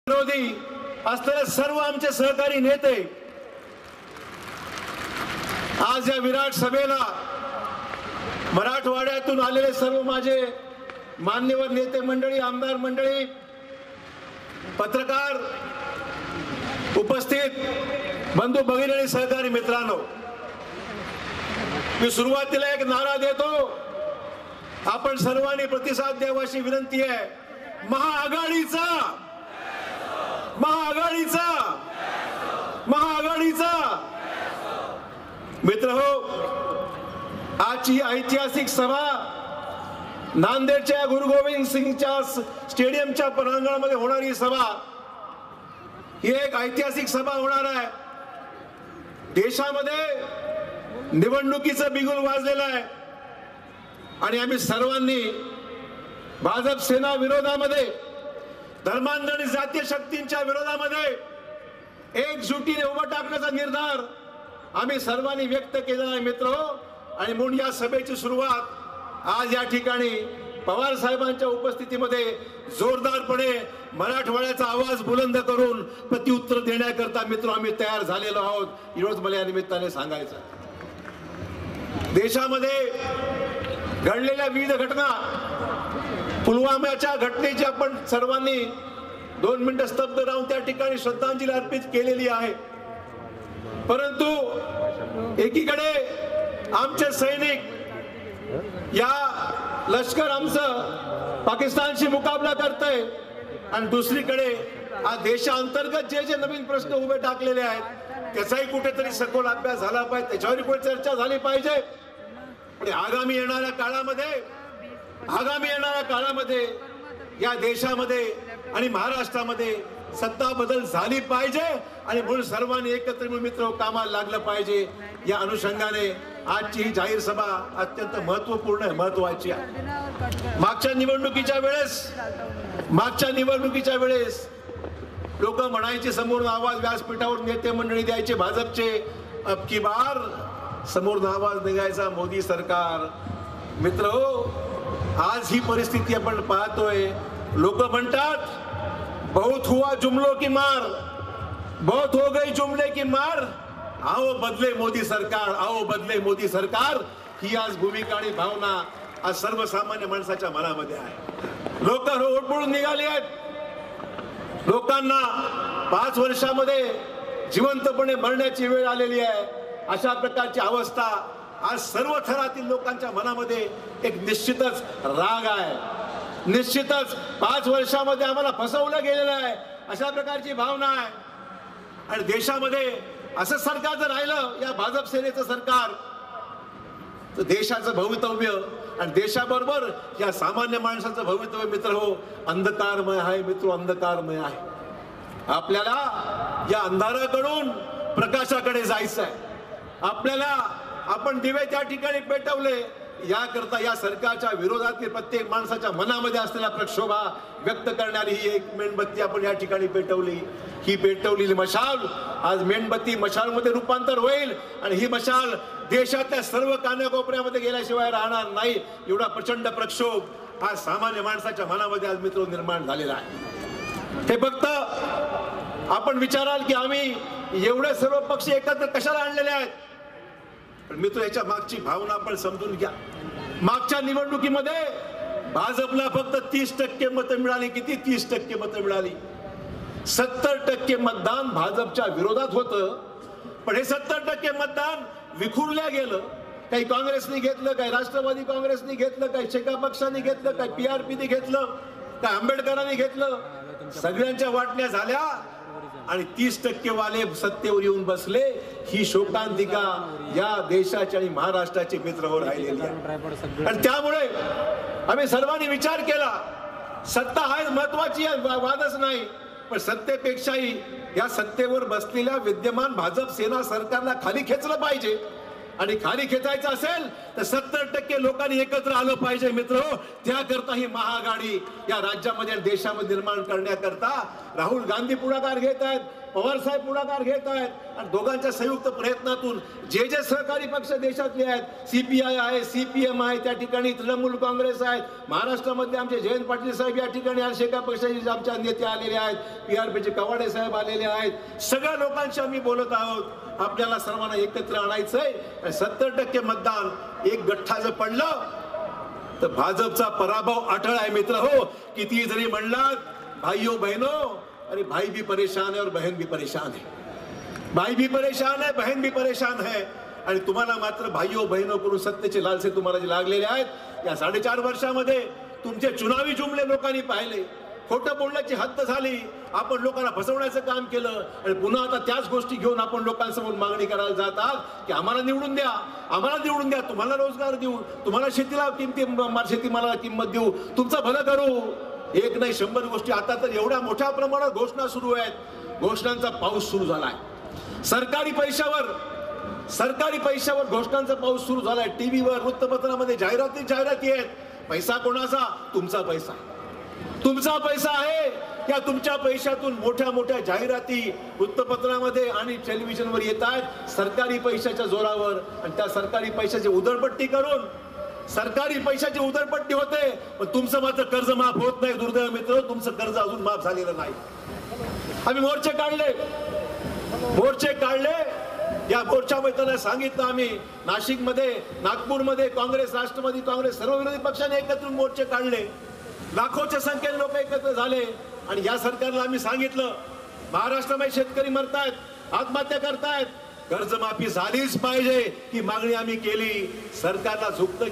विरोधी असलेले सर्व आमचे सहकारी नेते आज या विराट सभेला मराठवाड्यातून आलेले सर्व माझे मान्यवर नेते मंडळी, आमदार मंडळी, पत्रकार, उपस्थित बंधू भगिनी आणि सहकारी मित्रांनो, मी सुरुवातीला एक नारा देतो, आपण सर्वांनी प्रतिसाद द्यावा अशी विनंती आहे। महाआघाडीचा, महाआघाडीचा, महाआघाडीचा। मित्रहो, आजची ही ऐतिहासिक सभा नांदेडच्या गुरु गोविंद सिंगच्या स्टेडियमच्या प्रांगणामध्ये होणारी सभा ही एक ऐतिहासिक सभा होणार आहे। देशामध्ये निवडणुकीचं बिगुल वाजलेलं आहे आणि आम्ही सर्वांनी भाजप सेना विरोधामध्ये, धर्मांध आणि जातीय शक्तींच्या विरोधामध्ये एकजुटीने उभं टाकण्याचा निर्धार आम्ही सर्वांनी व्यक्त केला आहे मित्रहो। आणि म्हणून या सभेची सुरुवात आज या ठिकाणी पवार साहेबांच्या उपस्थितीमध्ये जोरदारपणे मराठवाड्याचा आवाज बुलंद करून प्रत्युत्तर देण्याकरता मित्र आम्ही तयार झालेलो आहोत। एवढंच मला या निमित्ताने सांगायचं। देशामध्ये घडलेल्या विविध घटना, पुलवामाच्या घटनेची आपण सर्वांनी 2 मिनिटं स्तब्ध राहून त्या ठिकाणी श्रद्धांजली अर्पित केलेली आहे। परंतु एकीकडे आमचे सैनिक या लष्कर आमचं पाकिस्तानशी मुकाबला करतंय आणि दुसरीकडे देशांतर्गत जे जे नवीन प्रश्न उभे टाकलेले आहेत त्याचाही कुठेतरी सखोल अभ्यास झाला पाहिजे, त्याच्यावर कुठे चर्चा झाली पाहिजे। पण आगामी येणाऱ्या काळामध्ये या देशामध्ये आणि महाराष्ट्रामध्ये सत्ता बदल झाली पाहिजे आणि म्हणून सर्वांनी एकत्र मिळून मित्र कामाला लागलं पाहिजे। या अनुषंगाने आजची ही जाहीर सभा अत्यंत महत्त्वपूर्ण आहे, महत्त्वाची आहे। मागच्या निवडणुकीच्या वेळेस लोक म्हणायचे, समोर आवाज व्यासपीठावर नेते मंडळी द्यायचे भाजपचे, अब की बार समोर आवाज निघायचा मोदी सरकार। मित्रहो, आज ही परिस्थिती आपण पाहतोय। लोक म्हणतात, बहुत हुआ जुमलों की मार, बहुत हो गई जुमले की मार, आओ बदले मोदी सरकार, आओ बदले मोदी सरकार। ही आज भूमिका आणि भावना आज सर्वसामान्य माणसाच्या मनामध्ये आहे। लोक ओढून निघाले आहेत। लोकांना 5 वर्षामध्ये जिवंतपणे मरण्याची वेळ आलेली आहे। अशा प्रकारची अवस्था आज सर्व थरातील लोकांच्या मनामध्ये एक निश्चितच राग आहे। निश्चितच 5 वर्षामध्ये आम्हाला फसवलं गेलेलं आहे अशा प्रकारची भावना आहे। आणि देशामध्ये असं सरकार जर राहिलं, या भाजप सेनेचं सरकार, तर देशाचं भवितव्य आणि देशाबरोबर या सामान्य माणसाचं भवितव्य मित्र हो अंधकारमय आहे। मित्र, अंधकारमय आहे। आपल्याला या अंधाराकडून प्रकाशाकडे जायचं आहे। आपल्याला आपण दिवे त्या ठिकाणी पेटवले, याकरता या सरकारच्या विरोधातील प्रत्येक माणसाच्या मनामध्ये असलेला प्रक्षोभा व्यक्त करणारी ही एक मेणबत्ती आपण या ठिकाणी पेटवली। ही पेटवलेली मशाल आज मेणबत्ती मशालमध्ये रूपांतर होईल आणि ही मशाल देशातल्या सर्व कानाकोपऱ्यामध्ये गेल्याशिवाय राहणार नाही। एवढा प्रचंड प्रक्षोभ आज सामान्य माणसाच्या मनामध्ये आज मित्र निर्माण झालेला आहे। हे फक्त आपण विचाराल की आम्ही एवढे सर्व पक्ष एकत्र कशाला आणलेले आहेत, पण मित्र याच्या मागची भावना आपण समजून घ्या। मागच्या निवडणुकीमध्ये भाजपला फक्त 30% मतं मिळाली। किती? 30% मतं मिळाली। 70% मतदान भाजपच्या विरोधात होतं, पण हे 70% मतदान विखुरल्या गेलं। काही काँग्रेसने घेतलं, काही राष्ट्रवादी काँग्रेसने घेतलं, काही शेका पक्षाने घेतलं, काही PRPने घेतलं, काही आंबेडकरांनी घेतलं। सगळ्यांच्या वाटण्या झाल्या आणि 30% वाले सत्तेवर येऊन बसले। ही शोकांतिका या देशाची आणि महाराष्ट्राचे मित्र हो राहिलेली आहे। आणि त्यामुळे आम्ही सर्वांनी विचार केला, सत्ता हा महत्वाची वादच नाही, पण सत्तेपेक्षाही या सत्तेवर बसलेल्या विद्यमान भाजप सेना सरकारला खाली खेचलं पाहिजे। आणि खाली खेचायचं असेल तर 70% लोकांनी एकत्र आलं पाहिजे मित्र। त्याकरता ही महाआघाडी या राज्यामध्ये आणि देशामध्ये निर्माण करण्याकरता राहुल गांधी पुढाकार घेत आहेत, पवार साहेब पुढाकार घेत आहेत आणि दोघांच्या संयुक्त प्रयत्नातून जे जे सहकारी पक्ष देशातले आहेत, CPI आहे, CPM आहे, त्या ठिकाणी तृणमूल काँग्रेस आहेत, महाराष्ट्रामध्ये आमचे जयंत पाटील साहेब या ठिकाणी आणि शेका पक्षाचे आमच्या नेते आलेले आहेत, PRPचे कवाडे साहेब आलेले आहेत, सगळ्या लोकांशी आम्ही बोलत आहोत. आपल्याला सर्वांना एकत्र आणायचंय. 70% मतदान एक गठ्ठा जर पडलं तर भाजपचा पराभव अटळ आहे मित्र हो. किती जरी म्हणलात भाईओ बहनो, अरे भाई भी परेशान है और बहन भी परेशान है. भाई भी परेशान है, बहन भी परेशान है. आणि तुम्हाला मात्र भाईओ बहिनो करून सत्तेचे लालसे तुम्हाला जे लागलेले आहेत या 4.5 वर्षामध्ये तुमचे चुनावी जुमले लोकांनी पाहिले. खोटं बोलण्याची हद्द झाली. आपण लोकांना फसवण्याचं काम केलं आणि पुन्हा आता त्याच गोष्टी घेऊन आपण लोकांसमोर मागणी करायला जातात की आम्हाला निवडून द्या, आम्हाला निवडून द्या, तुम्हाला रोजगार देऊ, तुम्हाला शेतीला शेतीमालाला किंमत देऊ, तुमचं भलं करू. एक नाही 100 गोष्टी. आता तर एवढ्या मोठ्या प्रमाणात घोषणा सुरू आहेत. घोषणांचा पाऊस सुरू झालाय. सरकारी पैशावर घोषणांचा पाऊस सुरू झालाय. टीव्हीवर, वृत्तपत्रामध्ये जाहिराती आहेत. पैसा कोणाचा? तुमचा पैसा. तुमचा पैसा आहे. त्या तुमच्या पैशातून मोठ्या मोठ्या जाहिराती वृत्तपत्रामध्ये आणि टेलिव्हिजनवर येत आहेत सरकारी पैशाच्या जोरावर. आणि त्या सरकारी पैशाची उधळपट्टी करून सरकारी पैशाची उधळपट्टी होते, पण तुमचं मात्र कर्ज माफ होत नाही. दुर्दैव मित्र, तुमचं कर्ज अजून माफ झालेलं नाही. आम्ही मोर्चे काढले. या मोर्चामध्ये त्यांना सांगितलं आम्ही नाशिकमध्ये, नागपूरमध्ये काँग्रेस, राष्ट्रवादी काँग्रेस सर्व विरोधी पक्षांनी एकत्र मोर्चे काढले. लाखोच्या संख्येने लोक एकत्र झाले आणि या सरकारला आम्ही सांगितलं महाराष्ट्रामध्ये शेतकरी मरतायत, आत्महत्या करतायत, कर्जमाफी झालीच पाहिजे ही मागणी आम्ही केली. सरकारला झुकतं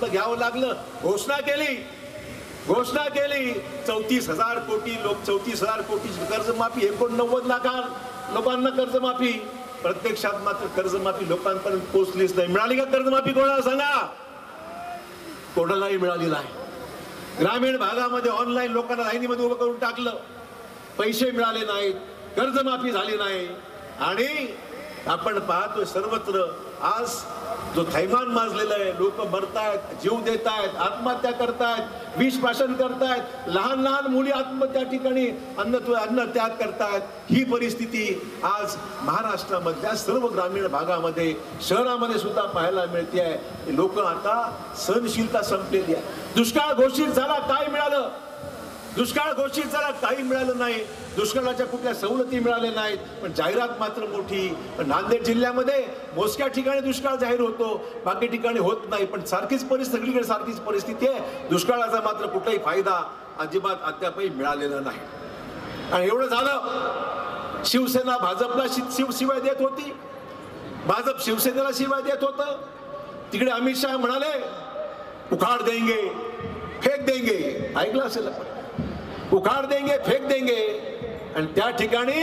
घ्यावं लागलं. घोषणा केली. 34,000 कोटी 34,000 कोटीची कर्जमाफी, 89 लाख लोकांना कर्जमाफी. प्रत्यक्षात मात्र कर्जमाफी लोकांपर्यंत पोहोचलीच नाही. मिळाली का कर्जमाफी? कोणाला सांगा? कोणालाही मिळाली नाही. ग्रामीण भागामध्ये ऑनलाईन लोकांना लाईनीमध्ये उभं करून टाकलं. पैसे मिळाले नाहीत, कर्जमाफी झाली नाही. आणि आपण पाहतोय सर्वत्र आज जो थैमान माजलेला आहे. लोक मरतायत, जीव देत आहेत, आत्महत्या करतायत, विष प्राशन करतायत, लहान मुली आत्महत्या ठिकाणी अन्न त्याग करतायत. ही परिस्थिती आज महाराष्ट्रामधल्या सर्व ग्रामीण भागामध्ये, शहरामध्ये सुद्धा पाहायला मिळते आहे. लोक आता सहनशीलता संपलेली आहे. दुष्काळ घोषित झाला, काय मिळालं? दुष्काळ घोषित झाला, काही मिळालं नाही. दुष्काळाच्या कुठल्या सवलती मिळाल्या नाहीत, पण जाहिरात मात्र मोठी. नांदेड जिल्ह्यामध्ये मोजक्या ठिकाणी दुष्काळ जाहीर होतो, बाकी ठिकाणी होत नाही. पण सगळीकडे सारखीच परिस्थिती आहे. दुष्काळाचा मात्र कुठलाही फायदा अजिबात अद्यापही मिळालेला नाही. आणि एवढं झालं, शिवसेना भाजपला शिवाय देत होती, भाजप शिवसेनेला शिवाय देत होतं. तिकडे अमित शहा म्हणाले उखाड़ देंगे फेक देंगे, ऐकलं असेल आपण, उखाड़ देंगे फेक देंगे. आणि त्या ठिकाणी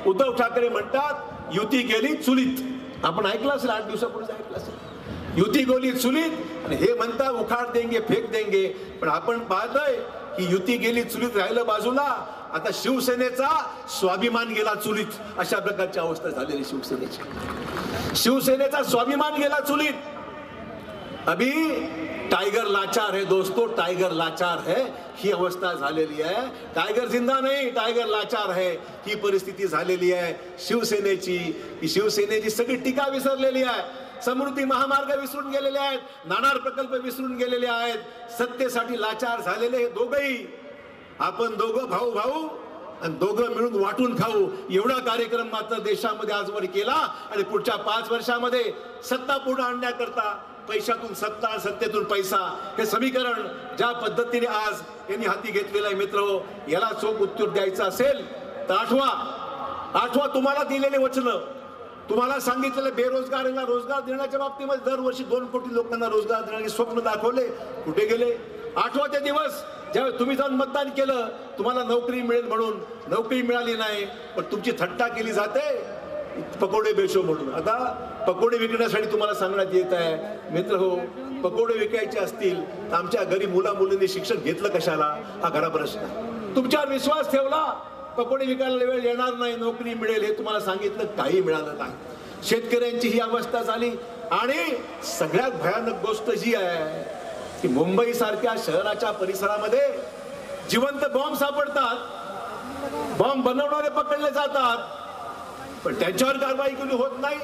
उद्धव ठाकरे म्हणतात युती गेली चुलीत. आपण ऐकलं असेल, 8 दिवसापूर्वी ऐकलं असेल, युती गेली चुलीत. आणि हे म्हणतात उखाड़ देंगे फेक देंगे. पण आपण पाहतोय की युती गेली चुलीत राहिलं बाजूला, आता शिवसेनेचा स्वाभिमान गेला चुलीत. अशा प्रकारची अवस्था झालेली शिवसेनेची. शिवसेनेचा स्वाभिमान गेला चुलीत. अभी टाइगर लाचार है दोस्तों, टाइगर लाचार है, ही अवस्था झालेली आहे. टाइगर जिंदा नाही, टाइगर लाचार है, ही परिस्थिती झालेली आहे शिवसेनेची सगळी टीका विसरलेली आहे. समृद्धी महामार्ग विसरून गेलेले आहेत, नाणार प्रकल्प विसरून गेलेले आहेत. सत्तेसाठी लाचार झालेले हे दोघंही. आपण दोघं भाऊ आणि दोघं मिळून वाटून खाऊ एवढा कार्यक्रम मात्र देशामध्ये आजवर केला. आणि पुढच्या 5 वर्षामध्ये सत्ता पुढे आणण्याकरता पैशातून सत्ता, सत्तेतून पैसा, हे समीकरण ज्या पद्धतीने आज यांनी हाती घेतलेलं आहे मित्र, याला चोख उत्तर द्यायचं असेल तर आठवा तुम्हाला दिलेले वचन, तुम्हाला सांगितलेले बेरोजगारांना रोजगार देण्याच्या बाबतीमध्ये दरवर्षी 2 कोटी लोकांना रोजगार देण्याचे स्वप्न दाखवले, कुठे गेले? 8वा ते दिवस ज्यावेळी तुम्ही जाऊन मतदान केलं, तुम्हाला नोकरी मिळेल म्हणून नोकरी मिळाली नाही, पण तुमची थट्टा केली जाते पकोडे बेचो म्हणून. आता पकोडे विकण्यासाठी तुम्हाला सांगण्यात येत आहे मित्र हो, पकोडे विकायचे असतील तर आमच्या घरी मुला मुलींनी शिक्षण घेतलं कशाला, हा खरा प्रश्न आहे. तुमच्यावर विश्वास ठेवला, पकोडे विकायला वेळ येणार नाही, नोकरी मिळेल हे तुम्हाला सांगितलं, काही मिळालं नाही. शेतकऱ्यांची ही अवस्था झाली. आणि सगळ्यात भयानक गोष्ट जी आहे की मुंबई सारख्या शहराच्या परिसरामध्ये जिवंत बॉम्ब सापडतात. बॉम्ब बनवणारे पकडले जातात, पण त्यांच्यावर कारवाई केली होत नाही.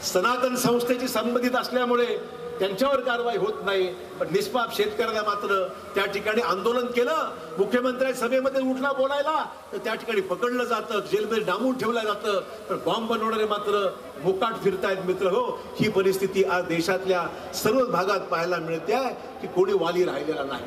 सनातन संस्थेची संबंधित असल्यामुळे त्यांच्यावर कारवाई होत नाही. पण निष्पाप शेतकऱ्याला मात्र त्या ठिकाणी आंदोलन केलं, मुख्यमंत्र्यांच्या सभेमध्ये उठला बोलायला, तर त्या ठिकाणी पकडलं जातं, जेलमध्ये डांबून ठेवलं जातं. पण बॉम्ब बनवणारे मात्र मुकाट फिरतायत. मित्र हो, ही परिस्थिती आज देशातल्या सर्व भागात पाहायला मिळते आहे की कोणी वाली राहिलेला नाही.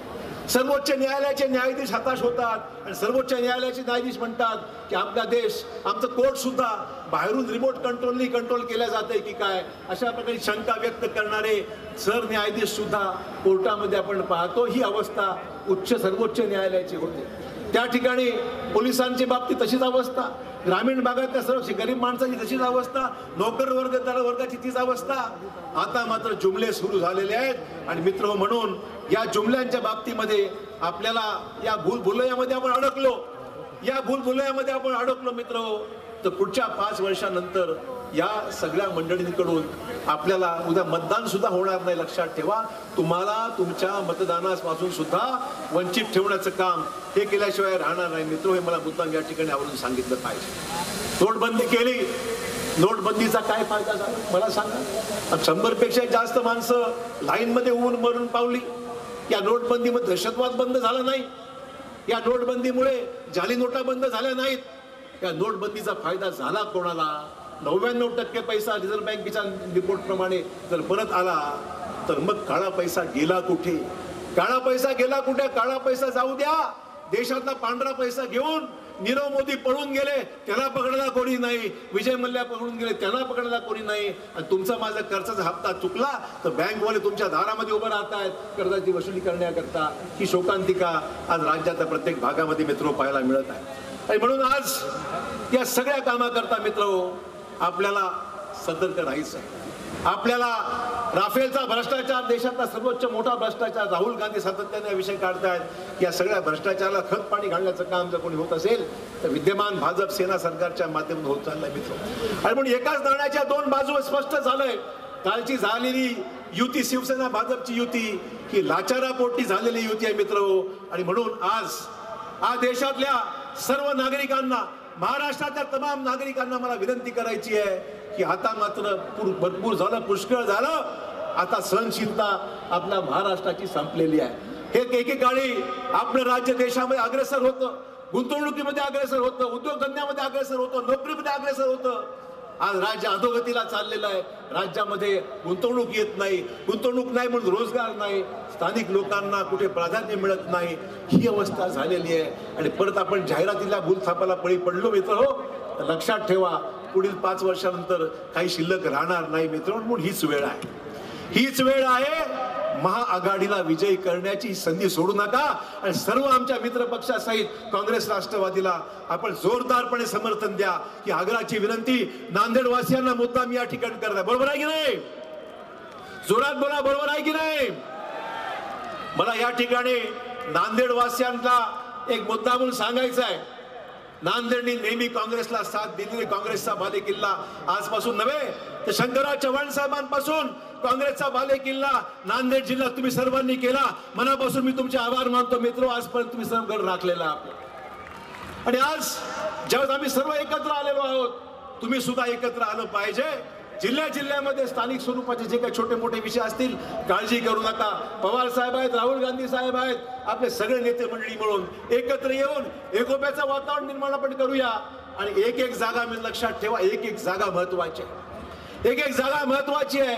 सर्वोच्च न्यायालयाचे न्यायाधीश हताश होतात आणि सर्वोच्च न्यायालयाचे न्यायाधीश म्हणतात की आपला देश, आमचं कोर्ट सुद्धा बाहेरून रिमोट कंट्रोलनी कंट्रोल केल्या जाते की काय, अशा प्रकारे शंका व्यक्त करणारे सरन्यायाधीश सुद्धा कोर्टामध्ये आपण पाहतो. ही अवस्था सर्वोच्च न्यायालयाची होते. त्या ठिकाणी पोलिसांच्या बाबतीत तशीच अवस्था, ग्रामीण भागातल्या सर्व गरीब माणसाची तशीच अवस्था, नोकर वर्गाची तीच अवस्था. आता मात्र जुमले सुरू झालेले आहेत आणि मित्र म्हणून या जुमल्यांच्या बाबतीमध्ये आपल्याला या भूलभुलैयामध्ये आपण अडकलो मित्र. तर पुढच्या 5 वर्षानंतर या सगळ्या मंडळींकडून आपल्याला उद्या मतदान सुद्धा होणार नाही. लक्षात ठेवा, तुम्हाला तुमच्या मतदानापासून सुद्धा वंचित ठेवण्याचं काम हे केल्याशिवाय राहणार नाही मित्र. हे मला मुद्दाम या ठिकाणी आवडून सांगितलं पाहिजे. नोटबंदी केली, नोटबंदीचा काय फायदा झाला मला सांगा. 100पेक्षा जास्त माणसं लाईनमध्ये उभून मरून पावली. या नोटबंदीमध्ये दहशतवाद बंद झाला नाही, या नोटबंदीमुळे जाली नोटा बंद झाल्या नाहीत. या नोटबंदीचा फायदा झाला कोणाला? 99% पैसा रिझर्व्ह बँकेच्या रिपोर्ट प्रमाणे जर परत आला तर मग काळा पैसा गेला कुठे? काळा पैसा जाऊ द्या. देशातला पांढरा पैसा घेऊन नीरव मोदी पळून गेले, त्याला पकडायला कोणी नाही. विजय मल्ल्या पकडून गेले, त्यांना पकडायला कोणी नाही. आणि तुमचा माझा कर्जाचा हप्ता चुकला तर बँकवाले तुमच्या दारामध्ये उभं राहत आहेत कर्जाची वसुली करण्याकरता. ही शोकांतिका आज राज्याच्या प्रत्येक भागामध्ये मित्र पाहायला मिळत आहे. आणि म्हणून आज या सगळ्या कामाकरता मित्र आपल्याला सतर्क राहायचं. आपल्याला राफेलचा भ्रष्टाचार, देशातला सर्वोच्च मोठा भ्रष्टाचार, राहुल गांधी सातत्याने विषय काढतायत. या सगळ्या भ्रष्टाचाराला खत पाणी घालण्याचं काम जर कोणी होत असेल तर विद्यमान भाजप सेना सरकारच्या माध्यमातून होत चाललंय मित्र. आणि म्हणून एकाच नाण्याच्या 2 बाजू स्पष्ट झालंय. कालची झालेली युती, शिवसेना भाजपची युती, ही लाचारापोटी झालेली युती आहे मित्र. आणि म्हणून आज देशातल्या सर्व नागरिकांना, महाराष्ट्रातल्या तमाम नागरिकांना मला विनंती करायची आहे की आता मात्र भरपूर झालं, पुष्कळ झालं. आता सहनशीलता आपल्या महाराष्ट्राची संपलेली आहे. हे एकेकाळी आपलं राज्य देशामध्ये अग्रेसर होतं, गुंतवणुकीमध्ये अग्रेसर होतं, उद्योगधंद्यामध्ये अग्रेसर होतं, नोकरीमध्ये अग्रेसर होतं. आज राज्य अधोगतीला चाललेलं आहे. राज्यामध्ये गुंतवणूक येत नाही, गुंतवणूक नाही म्हणून रोजगार नाही, स्थानिक लोकांना कुठे प्राधान्य मिळत नाही. ही अवस्था झालेली आहे. आणि परत आपण जाहिरातीला भूलथापाला बळी पडलो मित्र हो, लक्षात ठेवा पुढील 5 वर्षानंतर काही शिल्लक राहणार नाही मित्र. म्हणून हीच वेळ आहे महाआघाडीला विजयी करण्याची. संधी सोडू नका. आणि सर्व आमच्या मित्र पक्षासहित काँग्रेस, राष्ट्रवादीला आपण जोरदारपणे समर्थन द्या. की आग्रहाची विनंती नांदेड वासियांना मुद्दाम या ठिकाणी करता. बरोबर आहे की नाही? जोरात बोला, बरोबर आहे की नाही? मला या ठिकाणी नांदेड वासियांना एक मुद्दा म्हणून सांगायचा आहे. नांदेडने नेहमी काँग्रेसला साथ दिलेली, काँग्रेसचा बालेकिल्ला आजपासून नव्हे तर शंकरराव चव्हाण साहेबांपासून काँग्रेसचा बालेकिल्ला नांदेड जिल्ह्यात तुम्ही सर्वांनी केला. मनापासून मी तुमचे आभार मानतो मित्र. आजपर्यंत तुम्ही सर्व गड राखलेला आपला. आणि आज ज्यावेळेस आम्ही सर्व एकत्र आलेलो आहोत, तुम्ही सुद्धा एकत्र आलं पाहिजे. जिल्ह्यामध्ये स्थानिक स्वरूपाचे जे काही छोटे मोठे विषय असतील, काळजी करू नका. पवार साहेब आहेत, राहुल गांधी साहेब आहेत, आपले सगळे नेते मंडळी मिळून एकत्र येऊन एकोप्याचं वातावरण निर्माण आपण करूया. आणि एक जागा मी लक्षात ठेवा, एक जागा महत्वाची आहे. एक जागा महत्वाची आहे.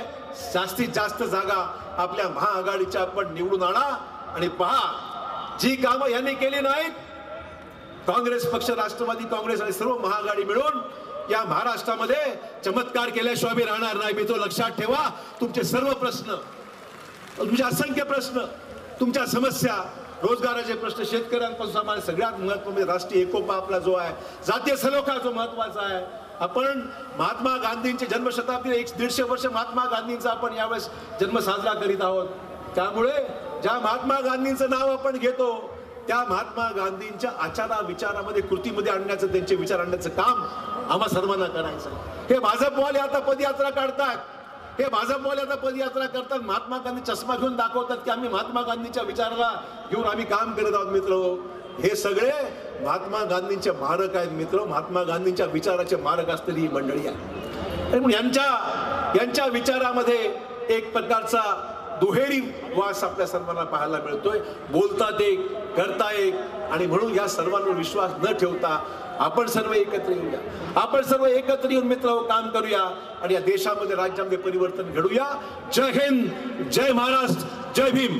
जास्तीत जास्त जागा आपल्या महाआघाडीच्या आपण निवडून आणा. आणि पहा, जी कामं यांनी केली नाहीत, काँग्रेस पक्ष, राष्ट्रवादी काँग्रेस आणि सर्व महाआघाडी मिळून या महाराष्ट्रामध्ये चमत्कार केल्याशिवाय मी राहणार नाही मित्र. लक्षात ठेवा, तुमचे सर्व प्रश्न, तुमचे असंख्य प्रश्न, तुमच्या समस्या, रोजगाराचे प्रश्न, शेतकऱ्यांपासून सामान्य सगळ्यात महत्त्वाचे राष्ट्रीय एकोपा आपला जो आहे, जातीय सलोखा जो महत्वाचा आहे. आपण महात्मा गांधींचे जन्मशताब्दी 150 वर्ष महात्मा गांधींचा आपण यावेळेस जन्म साजरा करीत आहोत. त्यामुळे ज्या महात्मा गांधींचं नाव आपण घेतो त्या महात्मा गांधींच्या आचारा विचारामध्ये, कृतीमध्ये आणण्याचं, त्यांचे विचार आणण्याचं काम आम्हा सर्वांना करायचं. हे भाजपवाले आता पदयात्रा काढतात, महात्मा गांधी चष्मा घेऊन दाखवतात की आम्ही महात्मा गांधीच्या विचाराला घेऊन आम्ही काम करत आहोत मित्र. हे सगळे महात्मा गांधींचे मारक आहेत मित्र, महात्मा गांधींच्या विचाराचे मारक असलेली ही मंडळी आहे. यांच्या विचारामध्ये एक प्रकारचा दुहेरी वास आपल्या सर्वांना पाहायला मिळतोय. बोलतात एक, करता एक, आणि म्हणून या सर्वांवर विश्वास न ठेवता आपण सर्व एकत्र येऊया. आपण सर्व एकत्र येऊन मित्र काम करूया आणि या देशामध्ये राज्यामध्ये परिवर्तन घडूया. जय हिंद, जय महाराष्ट्र, जय भीम.